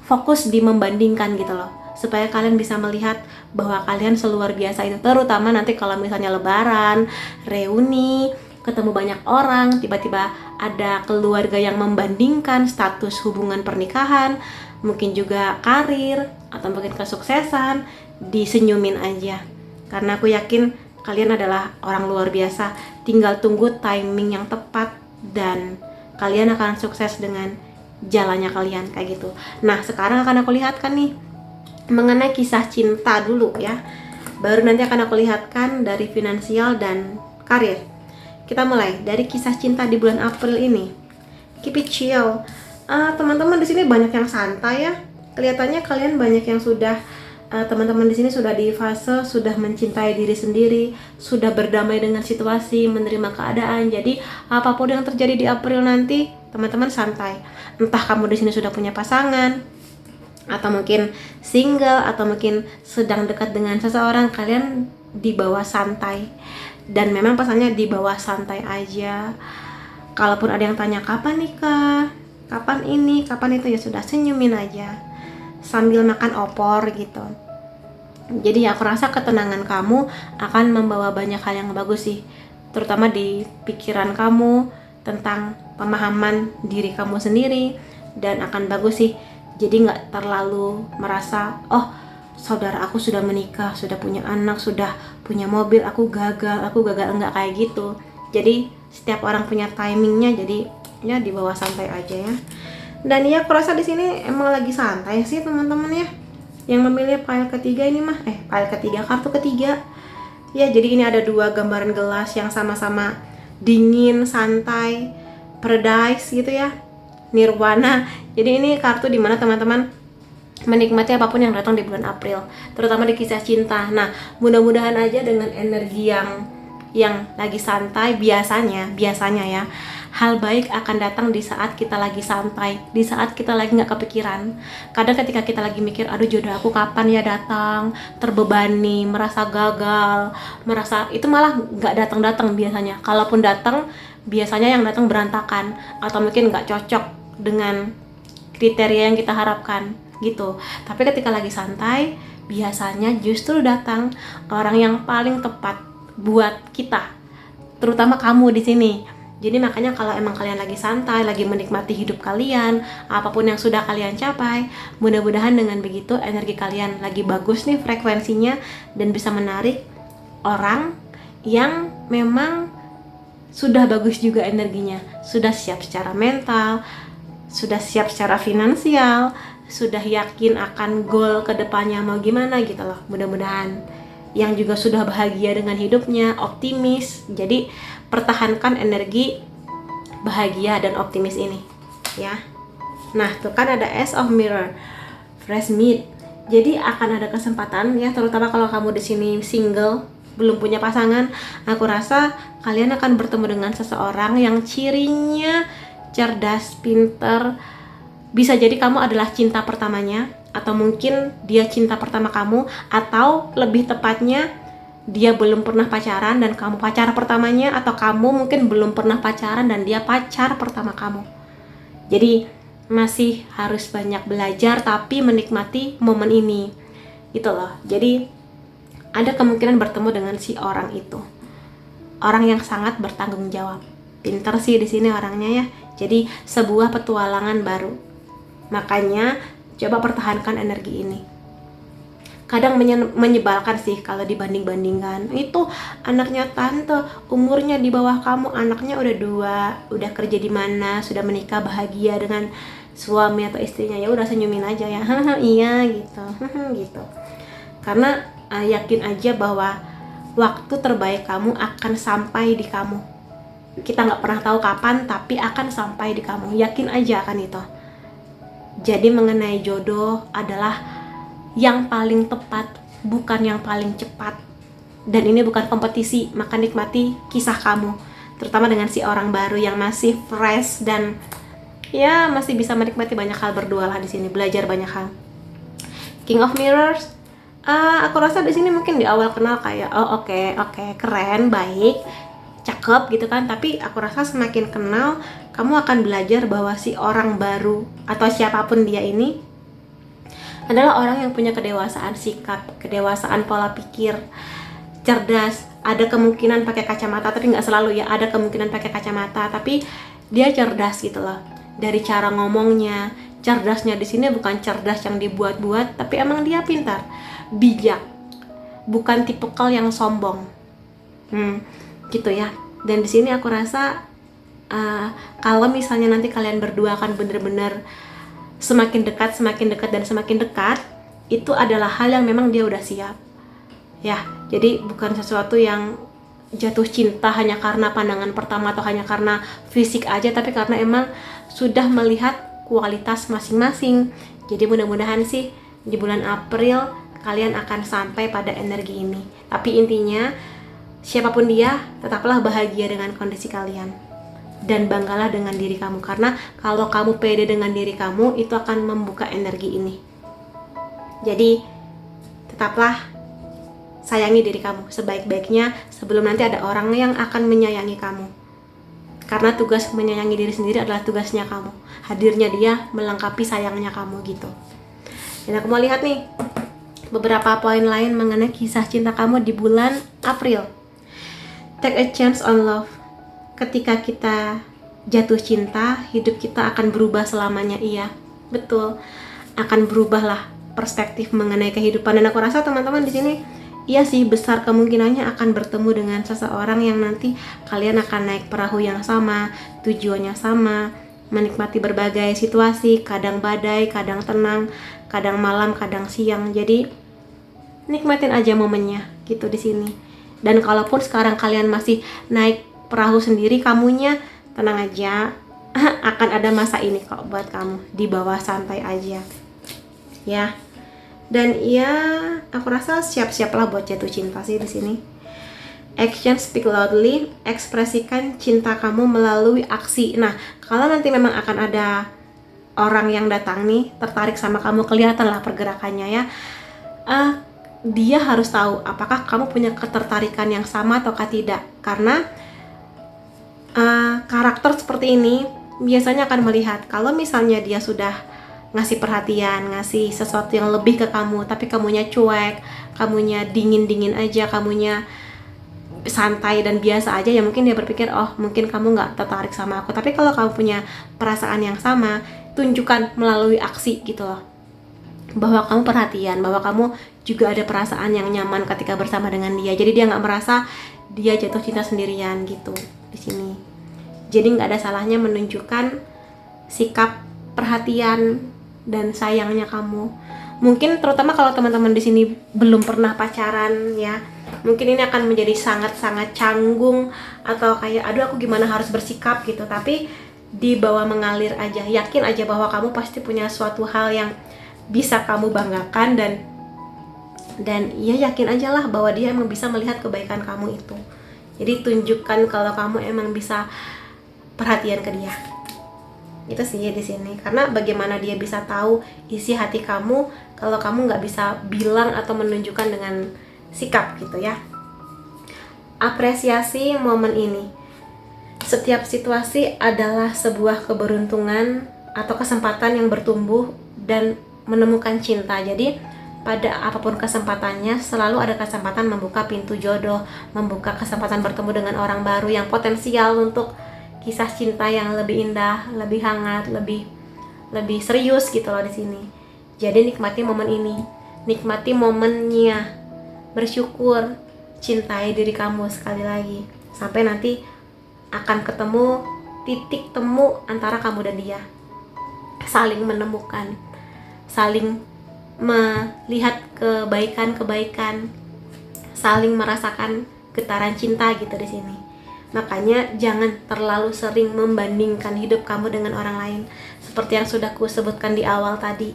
fokus di membandingkan gitu loh, supaya kalian bisa melihat bahwa kalian seluar biasa itu. Terutama nanti kalau misalnya lebaran, reuni, ketemu banyak orang, tiba-tiba ada keluarga yang membandingkan status hubungan pernikahan, mungkin juga karir, atau mungkin kesuksesan, disenyumin aja. Karena aku yakin kalian adalah orang luar biasa, tinggal tunggu timing yang tepat dan kalian akan sukses dengan jalannya kalian, kayak gitu. Nah, sekarang akan aku lihatkan nih mengenai kisah cinta dulu ya. Baru nanti akan aku lihatkan dari finansial dan karir. Kita mulai dari kisah cinta di bulan April ini. Keep it chill. Teman-teman di sini banyak yang santai ya. Kelihatannya kalian banyak yang sudah teman-teman di sini sudah di fase sudah mencintai diri sendiri, sudah berdamai dengan situasi, menerima keadaan. Jadi apapun yang terjadi di April nanti, teman-teman santai. Entah kamu di sini sudah punya pasangan, atau mungkin single, atau mungkin sedang dekat dengan seseorang, kalian di bawah santai. Dan memang pesannya di bawah santai aja. Kalaupun ada yang tanya kapan nikah, kapan ini, kapan itu, ya sudah senyumin aja sambil makan opor gitu. Jadi aku rasa ketenangan kamu akan membawa banyak hal yang bagus sih, terutama di pikiran kamu tentang pemahaman diri kamu sendiri, dan akan bagus sih. Jadi nggak terlalu merasa, oh saudara aku sudah menikah, sudah punya anak, sudah punya mobil, aku gagal, enggak kayak gitu. Jadi setiap orang punya timingnya, jadi ya di bawah santai aja ya. Dan ya aku rasa di sini emang lagi santai sih teman-teman ya. Yang memilih pile ketiga ini mah, pile ketiga, kartu ketiga. Ya jadi ini ada dua gambaran gelas yang sama-sama dingin, santai, paradise gitu ya, nirwana. Jadi ini kartu dimana teman-teman menikmati apapun yang datang di bulan April, terutama di kisah cinta. Nah, mudah-mudahan aja dengan energi yang lagi santai, biasanya ya, hal baik akan datang di saat kita lagi santai, di saat kita lagi nggak kepikiran. Kadang ketika kita lagi mikir, aduh jodoh aku kapan ya datang, terbebani, merasa gagal, merasa itu malah nggak datang biasanya. Kalaupun datang, biasanya yang datang berantakan atau mungkin nggak cocok dengan kriteria yang kita harapkan gitu. Tapi ketika lagi santai, biasanya justru datang orang yang paling tepat buat kita, terutama kamu di sini. Jadi makanya kalau emang kalian lagi santai, lagi menikmati hidup kalian, apapun yang sudah kalian capai, mudah-mudahan dengan begitu energi kalian lagi bagus nih frekuensinya, dan bisa menarik orang yang memang sudah bagus juga energinya, sudah siap secara mental, sudah siap secara finansial, sudah yakin akan goal kedepannya mau gimana gitu loh. Mudah-mudahan yang juga sudah bahagia dengan hidupnya, optimis. Jadi pertahankan energi bahagia dan optimis ini ya. Nah tuh kan ada Ace of Mirror, fresh meat. Jadi akan ada kesempatan ya, terutama kalau kamu di sini single, belum punya pasangan. Aku rasa kalian akan bertemu dengan seseorang yang cirinya cerdas, pinter. Bisa jadi kamu adalah cinta pertamanya, atau mungkin dia cinta pertama kamu, atau lebih tepatnya dia belum pernah pacaran dan kamu pacar pertamanya, atau kamu mungkin belum pernah pacaran dan dia pacar pertama kamu. Jadi masih harus banyak belajar tapi menikmati momen ini gitu loh. Jadi ada kemungkinan bertemu dengan si orang itu, orang yang sangat bertanggung jawab, pinter sih di sini orangnya ya. Jadi sebuah petualangan baru. Makanya coba pertahankan energi ini. Kadang menyebalkan sih kalau dibanding-bandingkan. Itu anaknya tante, umurnya di bawah kamu, anaknya udah 2, udah kerja di mana, sudah menikah bahagia dengan suami atau istrinya. Ya udah senyumin aja ya. Iya gitu. Gitu. Karena yakin aja bahwa waktu terbaik kamu akan sampai di kamu. Kita nggak pernah tahu kapan, tapi akan sampai di kamu. Yakin aja akan itu. Jadi mengenai jodoh adalah yang paling tepat, bukan yang paling cepat. Dan ini bukan kompetisi, maka nikmati kisah kamu, terutama dengan si orang baru yang masih fresh dan ya masih bisa menikmati banyak hal berdua lah di sini, belajar banyak hal. King of Mirrors, aku rasa di sini mungkin di awal kenal kayak oke, keren, baik, cakep gitu kan, tapi aku rasa semakin kenal kamu akan belajar bahwa si orang baru atau siapapun dia ini adalah orang yang punya kedewasaan sikap, kedewasaan pola pikir, cerdas. Ada kemungkinan pakai kacamata, tapi nggak selalu ya, ada kemungkinan pakai kacamata, tapi dia cerdas gitu loh. Dari cara ngomongnya, cerdasnya di sini bukan cerdas yang dibuat-buat, tapi emang dia pintar, bijak, bukan tipikal yang sombong, gitu ya. Dan di sini aku rasa kalau misalnya nanti kalian berdua akan bener-bener semakin dekat dan semakin dekat, itu adalah hal yang memang dia udah siap ya. Jadi bukan sesuatu yang jatuh cinta hanya karena pandangan pertama atau hanya karena fisik aja, tapi karena emang sudah melihat kualitas masing-masing. Jadi mudah-mudahan sih di bulan April kalian akan sampai pada energi ini. Tapi intinya siapapun dia, tetaplah bahagia dengan kondisi kalian dan banggalah dengan diri kamu, karena kalau kamu pede dengan diri kamu, itu akan membuka energi ini. Jadi tetaplah sayangi diri kamu sebaik-baiknya sebelum nanti ada orang yang akan menyayangi kamu, karena tugas menyayangi diri sendiri adalah tugasnya kamu. Hadirnya dia melengkapi sayangnya kamu gitu. Dan aku mau lihat nih beberapa poin lain mengenai kisah cinta kamu di bulan April. Take a chance on love. Ketika kita jatuh cinta, hidup kita akan berubah selamanya. Iya, betul, akan berubahlah perspektif mengenai kehidupan. Dan aku rasa teman-teman di sini, iya sih, besar kemungkinannya akan bertemu dengan seseorang yang nanti kalian akan naik perahu yang sama, tujuannya sama, menikmati berbagai situasi, kadang badai, kadang tenang, kadang malam, kadang siang. Jadi nikmatin aja momennya gitu di sini. Dan kalaupun sekarang kalian masih naik perahu sendiri kamunya, tenang aja, akan ada masa ini kok buat kamu, di bawah santai aja ya. Dan ya aku rasa siap-siaplah buat jatuh cinta sih di sini. Action speak loudly, ekspresikan cinta kamu melalui aksi. Nah, kalau nanti memang akan ada orang yang datang nih, tertarik sama kamu, kelihatan lah pergerakannya ya. Dia harus tahu apakah kamu punya ketertarikan yang sama ataukah tidak. Karena karakter seperti ini biasanya akan melihat kalau misalnya dia sudah ngasih perhatian, ngasih sesuatu yang lebih ke kamu, tapi kamunya cuek, kamunya dingin-dingin aja, kamunya santai dan biasa aja, ya mungkin dia berpikir, oh mungkin kamu nggak tertarik sama aku. Tapi kalau kamu punya perasaan yang sama, tunjukkan melalui aksi gitu loh, bahwa kamu perhatian, bahwa kamu juga ada perasaan yang nyaman ketika bersama dengan dia. Jadi dia nggak merasa dia jatuh cinta sendirian gitu di sini. Jadi nggak ada salahnya menunjukkan sikap perhatian dan sayangnya kamu. Mungkin terutama kalau teman-teman di sini belum pernah pacaran ya, mungkin ini akan menjadi sangat-sangat canggung atau kayak aduh aku gimana harus bersikap gitu. Tapi dibawa mengalir aja, yakin aja bahwa kamu pasti punya suatu hal yang bisa kamu banggakan, dan ya yakin aja lah bahwa dia emang bisa melihat kebaikan kamu itu. Jadi tunjukkan kalau kamu emang bisa perhatian ke dia. Itu sih di sini, karena bagaimana dia bisa tahu isi hati kamu kalau kamu nggak bisa bilang atau menunjukkan dengan sikap gitu ya. Apresiasi momen ini. Setiap situasi adalah sebuah keberuntungan atau kesempatan yang bertumbuh dan menemukan cinta. Jadi pada apapun kesempatannya selalu ada kesempatan membuka pintu jodoh, membuka kesempatan bertemu dengan orang baru yang potensial untuk kisah cinta yang lebih indah, lebih hangat, lebih serius gitu loh di sini. Jadi nikmati momen ini, nikmati momennya, bersyukur, cintai diri kamu sekali lagi, sampai nanti akan ketemu titik temu antara kamu dan dia, saling menemukan, saling melihat kebaikan-kebaikan, saling merasakan getaran cinta gitu di sini. Makanya jangan terlalu sering membandingkan hidup kamu dengan orang lain. Seperti yang sudah ku sebutkan di awal tadi,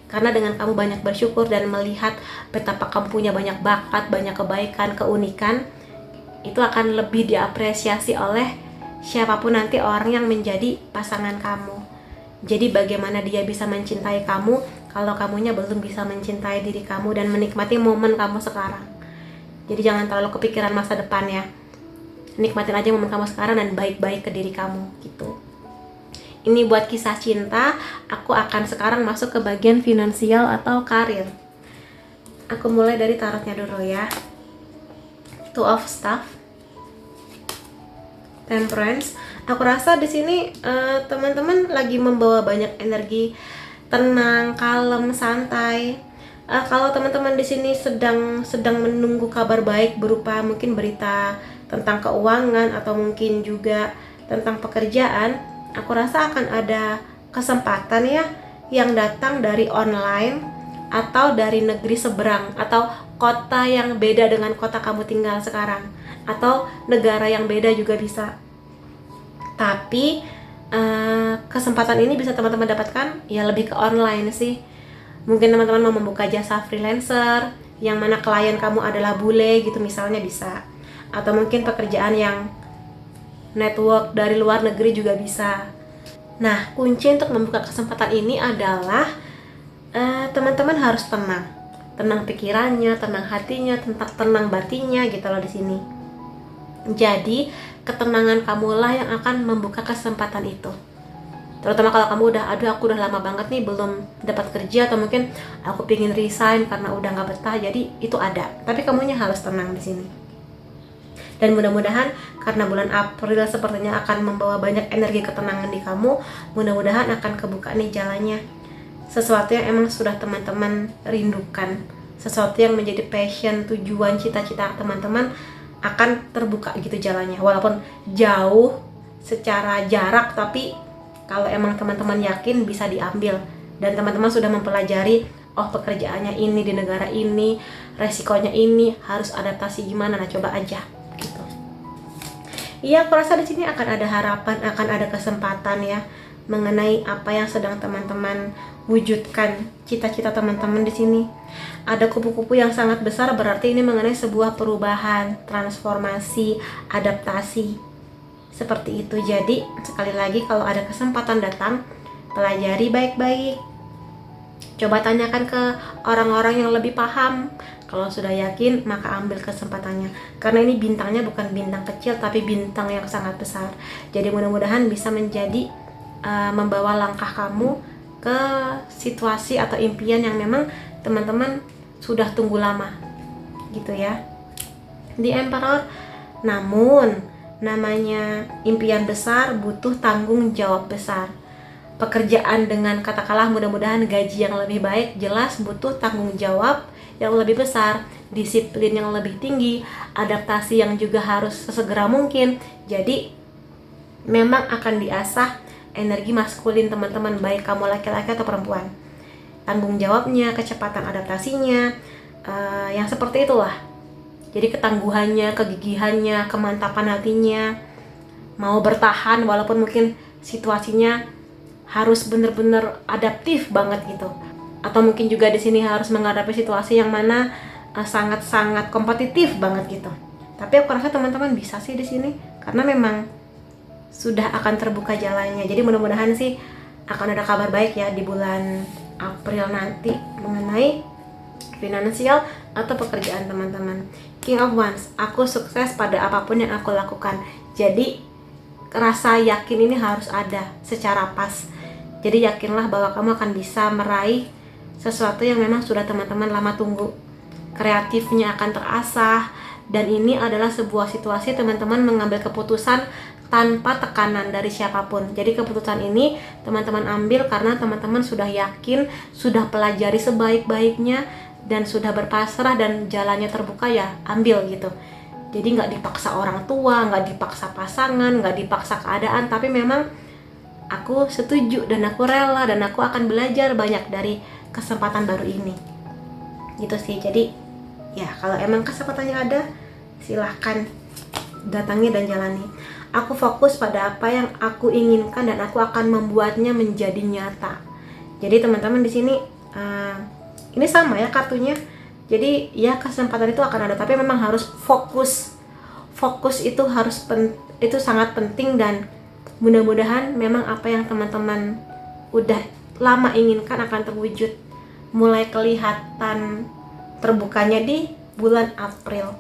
Karena dengan kamu banyak bersyukur dan melihat betapa kamu punya banyak bakat, banyak kebaikan, keunikan, itu akan lebih diapresiasi oleh siapapun nanti orang yang menjadi pasangan kamu. Jadi bagaimana dia bisa mencintai kamu kalau kamunya belum bisa mencintai diri kamu dan menikmati momen kamu sekarang. Jadi jangan terlalu kepikiran masa depan ya. Nikmatin aja momen kamu sekarang dan baik-baik ke diri kamu gitu. Ini buat kisah cinta. Aku akan sekarang masuk ke bagian finansial atau karir. Aku mulai dari tarotnya dulu ya. Two of Staff, Temperance. Aku rasa di sini teman-teman lagi membawa banyak energi, tenang, kalem, santai. Kalau teman-teman di sini sedang menunggu kabar baik berupa mungkin berita tentang keuangan atau mungkin juga tentang pekerjaan, aku rasa akan ada kesempatan ya yang datang dari online atau dari negeri seberang atau kota yang beda dengan kota kamu tinggal sekarang atau negara yang beda juga bisa. Tapi kesempatan ini bisa teman-teman dapatkan ya lebih ke online sih. Mungkin teman-teman mau membuka jasa freelancer yang mana klien kamu adalah bule gitu misalnya bisa. Atau mungkin pekerjaan yang network dari luar negeri juga bisa. Nah, kunci untuk membuka kesempatan ini adalah teman-teman harus tenang. Tenang pikirannya, tenang hatinya, tenang batinnya gitu loh di sini. Jadi, ketenangan kamulah yang akan membuka kesempatan itu. Terutama kalau kamu aku udah lama banget nih belum dapat kerja, atau mungkin aku pingin resign karena udah nggak betah, jadi itu ada. Tapi kamunya harus tenang di sini. Dan mudah-mudahan karena bulan April sepertinya akan membawa banyak energi ketenangan di kamu, mudah-mudahan akan kebuka nih jalannya. Sesuatu yang emang sudah teman-teman rindukan, sesuatu yang menjadi passion, tujuan, cita-cita teman-teman akan terbuka gitu jalannya. Walaupun jauh secara jarak, tapi kalau emang teman-teman yakin bisa diambil dan teman-teman sudah mempelajari, oh pekerjaannya ini di negara ini, resikonya ini, harus adaptasi gimana, nah coba aja gitu. Iya, aku rasa di sini akan ada harapan, akan ada kesempatan ya mengenai apa yang sedang teman-teman wujudkan, cita-cita teman-teman di sini. Ada kupu-kupu yang sangat besar, berarti ini mengenai sebuah perubahan, transformasi, adaptasi. Seperti itu. Jadi, sekali lagi kalau ada kesempatan datang, pelajari baik-baik. Coba tanyakan ke orang-orang yang lebih paham. Kalau sudah yakin, maka ambil kesempatannya. Karena ini bintangnya bukan bintang kecil, tapi bintang yang sangat besar. Jadi mudah-mudahan bisa menjadi membawa langkah kamu ke situasi atau impian yang memang teman-teman sudah tunggu lama. Gitu ya. The Emperor. Namun, namanya impian besar butuh tanggung jawab besar. Pekerjaan dengan katakanlah mudah-mudahan gaji yang lebih baik, jelas butuh tanggung jawab yang lebih besar, disiplin yang lebih tinggi, adaptasi yang juga harus sesegera mungkin. Jadi memang akan diasah energi maskulin teman-teman, baik kamu laki-laki atau perempuan. Tanggung jawabnya, kecepatan adaptasinya, yang seperti itulah. Jadi ketangguhannya, kegigihannya, kemantapan hatinya, mau bertahan walaupun mungkin situasinya harus benar-benar adaptif banget gitu. Atau mungkin juga di sini harus menghadapi situasi yang mana sangat-sangat kompetitif banget gitu. Tapi aku rasa teman-teman bisa sih di sini karena memang sudah akan terbuka jalannya. Jadi mudah-mudahan sih akan ada kabar baik ya di bulan April nanti mengenai finansial atau pekerjaan teman-teman. King of Wands, aku sukses pada apapun yang aku lakukan. Jadi rasa yakin ini harus ada secara pas. Jadi yakinlah bahwa kamu akan bisa meraih sesuatu yang memang sudah teman-teman lama tunggu. Kreatifnya akan terasah, dan ini adalah sebuah situasi teman-teman mengambil keputusan tanpa tekanan dari siapapun. Jadi keputusan ini teman-teman ambil karena teman-teman sudah yakin, sudah pelajari sebaik-baiknya, dan sudah berpasrah dan jalannya terbuka, ya ambil gitu. Jadi nggak dipaksa orang tua, nggak dipaksa pasangan, nggak dipaksa keadaan, tapi memang aku setuju dan aku rela dan aku akan belajar banyak dari kesempatan baru ini gitu sih. Jadi ya kalau emang kesempatannya ada, silahkan datangi dan jalani. Aku fokus pada apa yang aku inginkan dan aku akan membuatnya menjadi nyata. Jadi teman-teman di sini Ini sama ya kartunya. Jadi ya kesempatan itu akan ada, tapi memang harus fokus. Fokus itu itu sangat penting, dan mudah-mudahan memang apa yang teman-teman udah lama inginkan akan terwujud. Mulai kelihatan terbukanya di bulan April.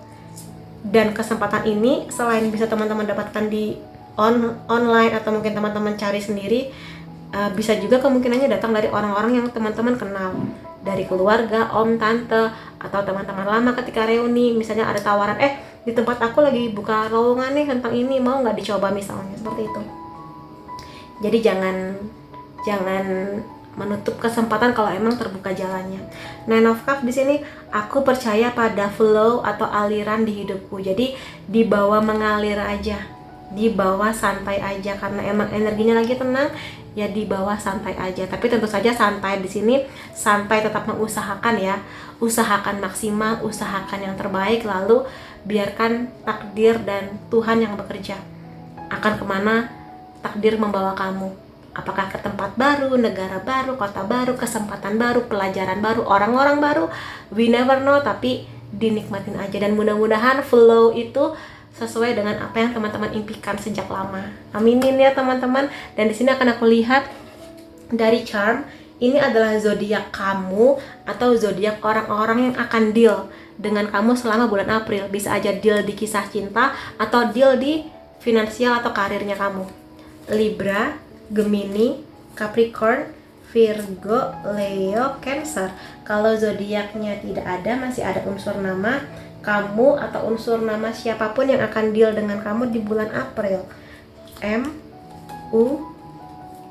Dan kesempatan ini selain bisa teman-teman dapatkan di online atau mungkin teman-teman cari sendiri, bisa juga kemungkinannya datang dari orang-orang yang teman-teman kenal, dari keluarga, om, tante, atau teman-teman lama ketika reuni. Misalnya ada tawaran, di tempat aku lagi buka lowongan nih tentang ini, mau nggak dicoba, misalnya seperti itu. Jadi jangan menutup kesempatan kalau emang terbuka jalannya. Nine of Cups di sini, aku percaya pada flow atau aliran di hidupku. Jadi dibawa mengalir aja, dibawa santai aja, karena emang energinya lagi tenang, ya dibawa santai aja. Tapi tentu saja santai di sini, santai tetap mengusahakan ya, usahakan maksimal, usahakan yang terbaik, lalu biarkan takdir dan Tuhan yang bekerja. Akan kemana takdir membawa kamu, apakah ke tempat baru, negara baru, kota baru, kesempatan baru, pelajaran baru, orang-orang baru, we never know. Tapi dinikmatin aja, dan mudah-mudahan flow itu sesuai dengan apa yang teman-teman impikan sejak lama. Aminin ya teman-teman. Dan di sini akan aku lihat dari charm, ini adalah zodiak kamu atau zodiak orang-orang yang akan deal dengan kamu selama bulan April. Bisa aja deal di kisah cinta atau deal di finansial atau karirnya kamu. Libra, Gemini, Capricorn, Virgo, Leo, Cancer. Kalau zodiaknya tidak ada, masih ada unsur nama kamu atau unsur nama siapapun yang akan deal dengan kamu di bulan April. M, U,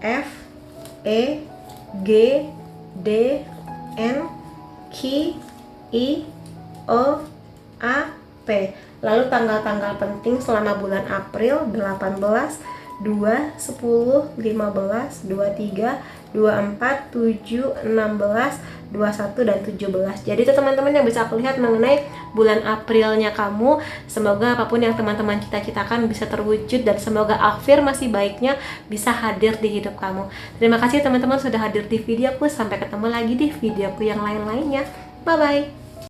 F, E, G, D, N, Q, I, O, A, P. Lalu tanggal-tanggal penting selama bulan April: 18, 2, 10, 15, 23, 24, 7, 16, 21, dan 17. Jadi itu teman-teman yang bisa aku lihat mengenai bulan Aprilnya kamu. Semoga apapun yang teman-teman cita-citakan bisa terwujud, dan semoga afirmasi baiknya bisa hadir di hidup kamu. Terima kasih teman-teman sudah hadir di videoku. Sampai ketemu lagi di videoku yang lain-lainnya. Bye-bye.